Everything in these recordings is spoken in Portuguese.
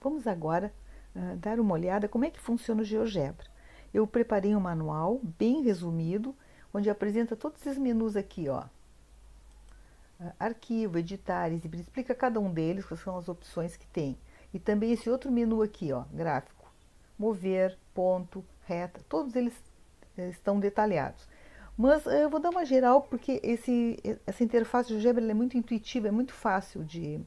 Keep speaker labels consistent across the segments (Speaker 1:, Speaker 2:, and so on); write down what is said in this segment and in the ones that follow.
Speaker 1: Vamos agora dar uma olhada como é que funciona o GeoGebra. Eu preparei um manual bem resumido, onde apresenta todos esses menus aqui, ó. Arquivo, editar, exibir, explica cada um deles, quais são as opções que tem. E também esse outro menu aqui, ó, gráfico. Mover, ponto, reta, todos eles estão detalhados. Mas eu vou dar uma geral, porque essa interface do GeoGebra é muito intuitiva, é muito fácil de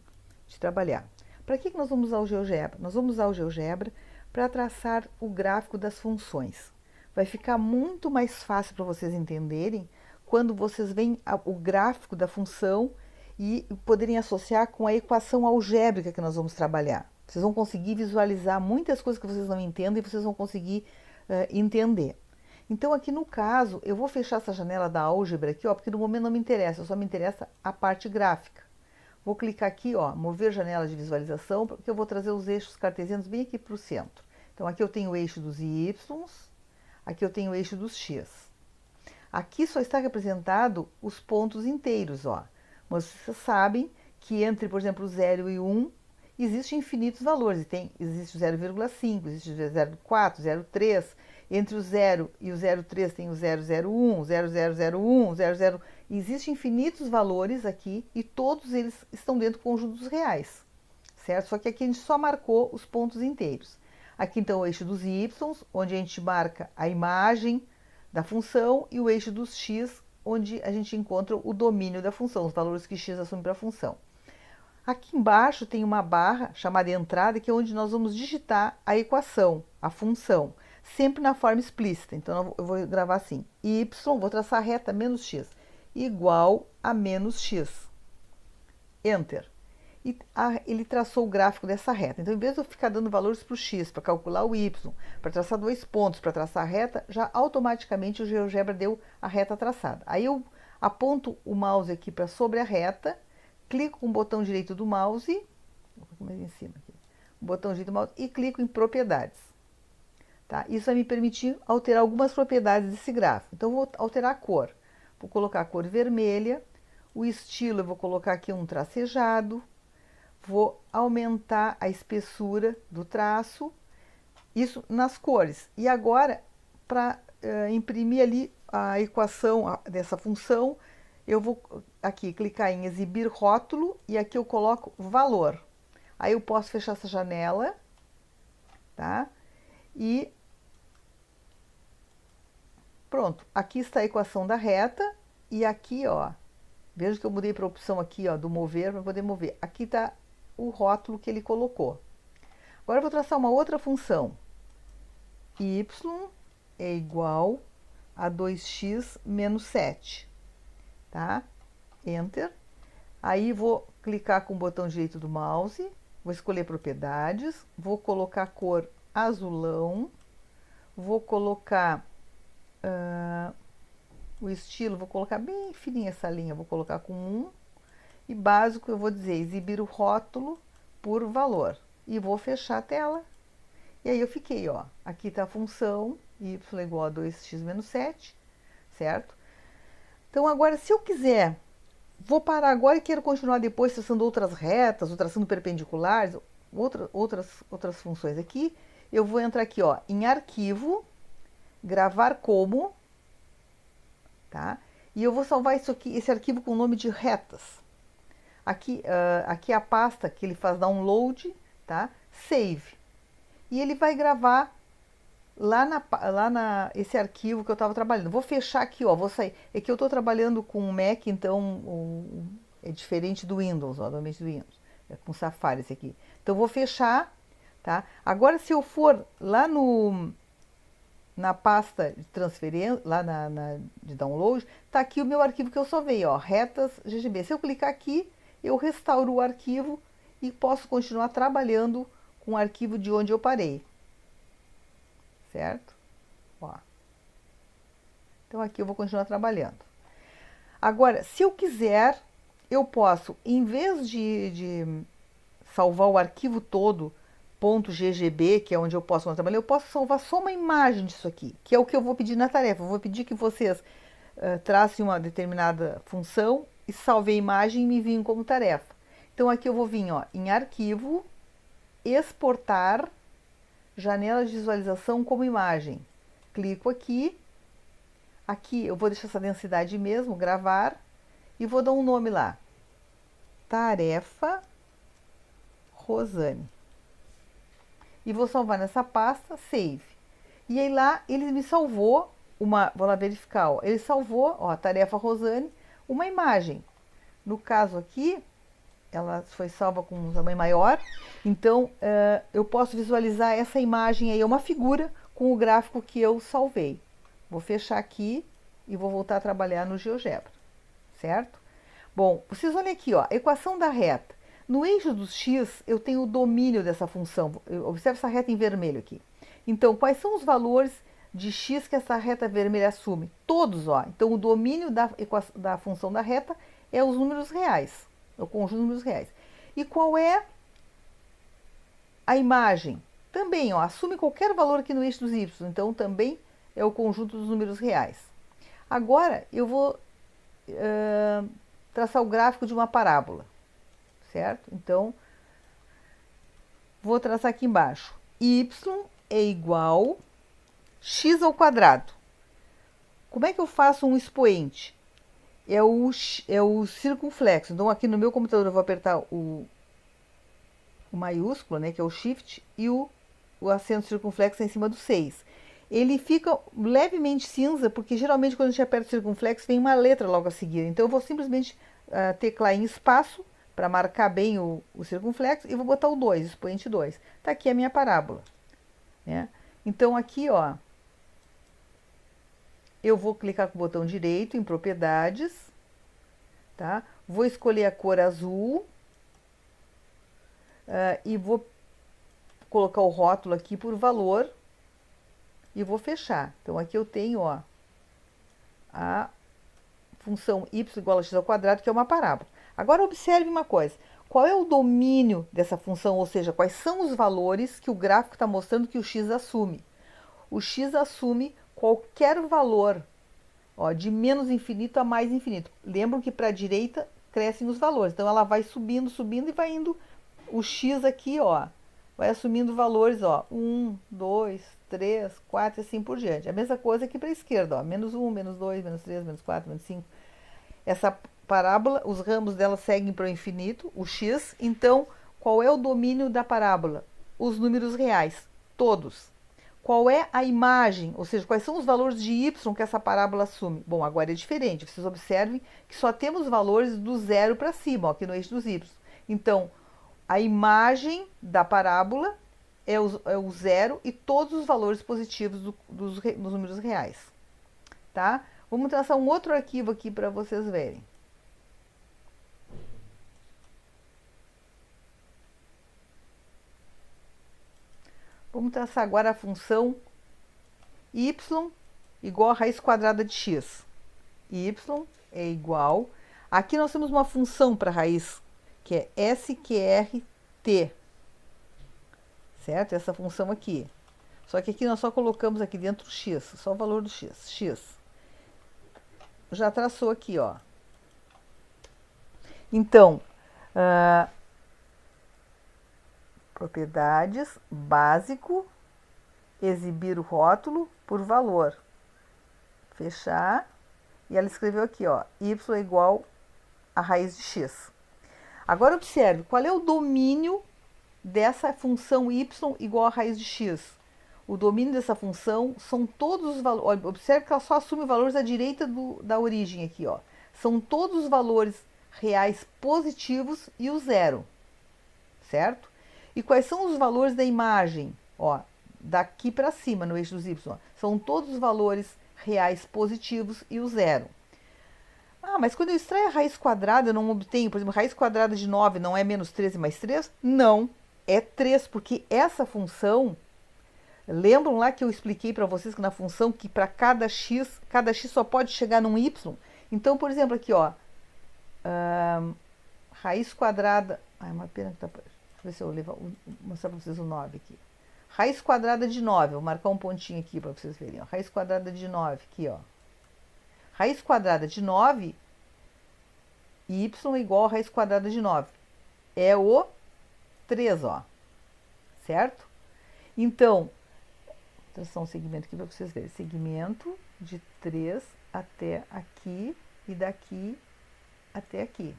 Speaker 1: trabalhar. Para que nós vamos usar o GeoGebra? Nós vamos usar o GeoGebra para traçar o gráfico das funções. Vai ficar muito mais fácil para vocês entenderem quando vocês veem o gráfico da função e poderem associar com a equação algébrica que nós vamos trabalhar. Vocês vão conseguir visualizar muitas coisas que vocês não entendem e vocês vão conseguir entender. Então, aqui no caso, eu vou fechar essa janela da álgebra aqui, ó, porque no momento não me interessa, só me interessa a parte gráfica. Vou clicar aqui, ó, mover janela de visualização, porque eu vou trazer os eixos cartesianos bem aqui para o centro. Então, aqui eu tenho o eixo dos y, aqui eu tenho o eixo dos x. Aqui só está representado os pontos inteiros, ó. Mas vocês sabem que entre, por exemplo, 0 e 1, existem infinitos valores. Existe o 0,5, existe o 0,4, 0,3. Entre o 0 e o 0,3 tem o 001, 0001, 00... Existem infinitos valores aqui e todos eles estão dentro do conjunto dos reais, certo? Só que aqui a gente só marcou os pontos inteiros. Aqui então o eixo dos y, onde a gente marca a imagem da função, e o eixo dos x, onde a gente encontra o domínio da função, os valores que x assume para a função. Aqui embaixo tem uma barra chamada entrada, que é onde nós vamos digitar a equação, a função, sempre na forma explícita. Então eu vou gravar assim, y, vou traçar a reta menos x, igual a menos x. Enter. E ele traçou o gráfico dessa reta. Então, em vez de eu ficar dando valores para o x, para calcular o y, para traçar dois pontos, para traçar a reta, já automaticamente o GeoGebra deu a reta traçada. Aí eu aponto o mouse aqui para sobre a reta, clico com o botão direito do mouse, mais em cima aqui, o botão direito do mouse, e clico em propriedades. Tá? Isso vai me permitir alterar algumas propriedades desse gráfico. Então, eu vou alterar a cor. Vou colocar a cor vermelha, o estilo eu vou colocar aqui um tracejado, vou aumentar a espessura do traço, isso nas cores. E agora, para imprimir ali a equação dessa função, eu vou aqui clicar em exibir rótulo e aqui eu coloco valor. Aí eu posso fechar essa janela, tá? E pronto, aqui está a equação da reta e aqui, ó, veja que eu mudei para a opção aqui, ó, do mover para poder mover. Aqui está o rótulo que ele colocou. Agora eu vou traçar uma outra função. Y é igual a 2x menos 7. Tá? Enter. Aí vou clicar com o botão direito do mouse, vou escolher propriedades, vou colocar a cor azulão, vou colocar o estilo, vou colocar bem fininha essa linha, vou colocar com 1. E básico eu vou dizer exibir o rótulo por valor. E vou fechar a tela. E aí eu fiquei, ó. Aqui está a função y igual a 2x menos 7, certo? Então agora, se eu quiser, vou parar agora e quero continuar depois traçando outras retas, ou traçando perpendiculares, outras funções aqui. Eu vou entrar aqui, ó, em arquivo, gravar como, tá? E eu vou salvar isso aqui, esse arquivo com o nome de retas. Aqui é a pasta que ele faz download, tá? Save. E ele vai gravar esse arquivo que eu estava trabalhando. Vou fechar aqui, ó, vou sair. É que eu estou trabalhando com o Mac, então é diferente do Windows, ó, do ambiente do Windows. É com Safari esse aqui. Então, vou fechar, tá? Agora, se eu for lá na pasta de transferência, lá de download, tá aqui o meu arquivo que eu salvei, ó, retas GGB. Se eu clicar aqui, eu restauro o arquivo e posso continuar trabalhando com o arquivo de onde eu parei. Certo? Ó. Então, aqui eu vou continuar trabalhando. Agora, se eu quiser, eu posso, em vez de salvar o arquivo todo, .ggb, que é onde eu posso trabalhar, eu posso salvar só uma imagem disso aqui, que é o que eu vou pedir na tarefa. Eu vou pedir que vocês tracem uma determinada função e salvem a imagem e me enviem como tarefa. Então, aqui eu vou vir, ó, em arquivo, exportar janela de visualização como imagem. Clico aqui. Aqui eu vou deixar essa densidade mesmo, gravar, e vou dar um nome lá. Tarefa Rosane. E vou salvar nessa pasta, Save. E aí lá ele me salvou vou lá verificar, ó, ele salvou, ó, Tarefa Rosane, uma imagem. No caso aqui, ela foi salva com um tamanho maior, então eu posso visualizar essa imagem aí, é uma figura com o gráfico que eu salvei. Vou fechar aqui e vou voltar a trabalhar no GeoGebra, certo? Bom, vocês olhem aqui, ó, equação da reta. No eixo dos x, eu tenho o domínio dessa função. Observe essa reta em vermelho aqui. Então, quais são os valores de x que essa reta vermelha assume? Todos, ó. Então, o domínio da função da reta é os números reais, o conjunto de números reais. E qual é a imagem? Também, ó, assume qualquer valor aqui no eixo dos y. Então, também é o conjunto dos números reais. Agora, eu vou traçar o gráfico de uma parábola, certo? Então, vou traçar aqui embaixo. Y é igual x ao quadrado. Como é que eu faço um expoente? É o circunflexo. Então, aqui no meu computador eu vou apertar o maiúsculo, né, que é o Shift, e o acento circunflexo é em cima do 6. Ele fica levemente cinza, porque geralmente quando a gente aperta o circunflexo vem uma letra logo a seguir. Então eu vou simplesmente teclar em espaço para marcar bem o circunflexo e vou botar o 2, expoente 2. Tá aqui a minha parábola, né? Então aqui, ó, eu vou clicar com o botão direito em propriedades, tá? Vou escolher a cor azul e vou colocar o rótulo aqui por valor. E vou fechar. Então, aqui eu tenho, ó, a função y igual a x ao quadrado, que é uma parábola. Agora, observe uma coisa. Qual é o domínio dessa função? Ou seja, quais são os valores que o gráfico está mostrando que o x assume? O x assume qualquer valor, ó, de menos infinito a mais infinito. Lembram que para a direita crescem os valores. Então, ela vai subindo, subindo e vai indo. O x aqui, ó, vai assumindo valores, ó, 1, 2, 3, 4 e assim por diante. A mesma coisa aqui para a esquerda, ó, menos 1, menos 2, menos 3, menos 4, menos 5. Essa parábola, os ramos dela seguem para o infinito, o x. Então, qual é o domínio da parábola? Os números reais, todos. Qual é a imagem, ou seja, quais são os valores de y que essa parábola assume? Bom, agora é diferente. Vocês observem que só temos valores do 0 para cima, ó, aqui no eixo dos y. Então, a imagem da parábola é o 0 e todos os valores positivos dos números reais, tá? Vamos traçar um outro arquivo aqui para vocês verem. Vamos traçar agora a função y igual a raiz quadrada de x. Y é igual... Aqui nós temos uma função para raiz, que é sqrt, certo? Essa função aqui. Só que aqui nós só colocamos aqui dentro o x, só o valor do x. Já traçou aqui, ó. Então, propriedades, básico, exibir o rótulo por valor. Fechar. E ela escreveu aqui, ó, y é igual a raiz de x. Agora observe, qual é o domínio dessa função y igual a raiz de x? O domínio dessa função são todos os valores. Observe que ela só assume valores à direita da origem aqui, ó. São todos os valores reais positivos e o 0, certo? E quais são os valores da imagem? Ó, daqui para cima, no eixo dos y. Ó. São todos os valores reais positivos e o 0. Ah, mas quando eu extraio a raiz quadrada, eu não obtenho, por exemplo, raiz quadrada de 9 não é menos 13 mais 3? Não, é 3, porque essa função... Lembram lá que eu expliquei para vocês que na função que para cada x só pode chegar num y? Então, por exemplo, aqui, ó, raiz quadrada... Ah, é uma pena que tá... Deixa eu ver se eu vou mostrar para vocês o 9 aqui. Raiz quadrada de 9, vou marcar um pontinho aqui para vocês verem, ó. Raiz quadrada de 9, aqui, ó. Raiz quadrada de 9, y igual a raiz quadrada de 9. É o 3, ó. certo? Então, vou traçar um segmento aqui para vocês verem. Segmento de 3 até aqui e daqui até aqui.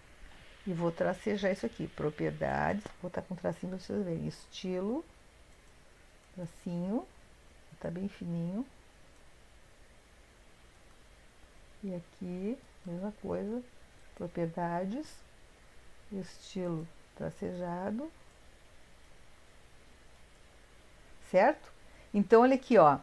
Speaker 1: E vou tracejar isso aqui, propriedades, vou estar com um tracinho para vocês verem, estilo, tracinho, tá bem fininho. E aqui, mesma coisa, propriedades, estilo tracejado, certo? Então, olha aqui, ó,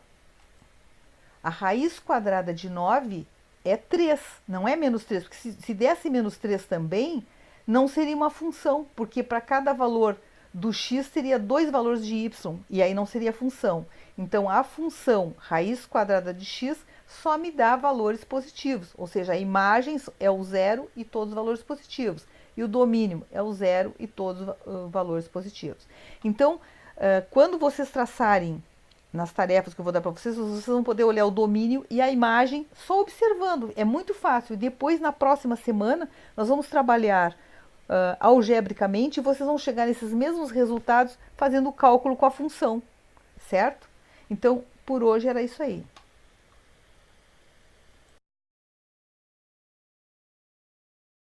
Speaker 1: a raiz quadrada de 9 é 3, não é menos 3, porque se desse menos 3 também, não seria uma função, porque para cada valor do x teria 2 valores de y, e aí não seria função. Então, a função raiz quadrada de x só me dá valores positivos, ou seja, a imagem é o zero e todos os valores positivos, e o domínio é o zero e todos os valores positivos. Então, quando vocês traçarem nas tarefas que eu vou dar para vocês, vocês vão poder olhar o domínio e a imagem só observando, é muito fácil. Depois, na próxima semana, nós vamos trabalhar algebricamente e vocês vão chegar nesses mesmos resultados fazendo o cálculo com a função, certo? Então, por hoje era isso aí.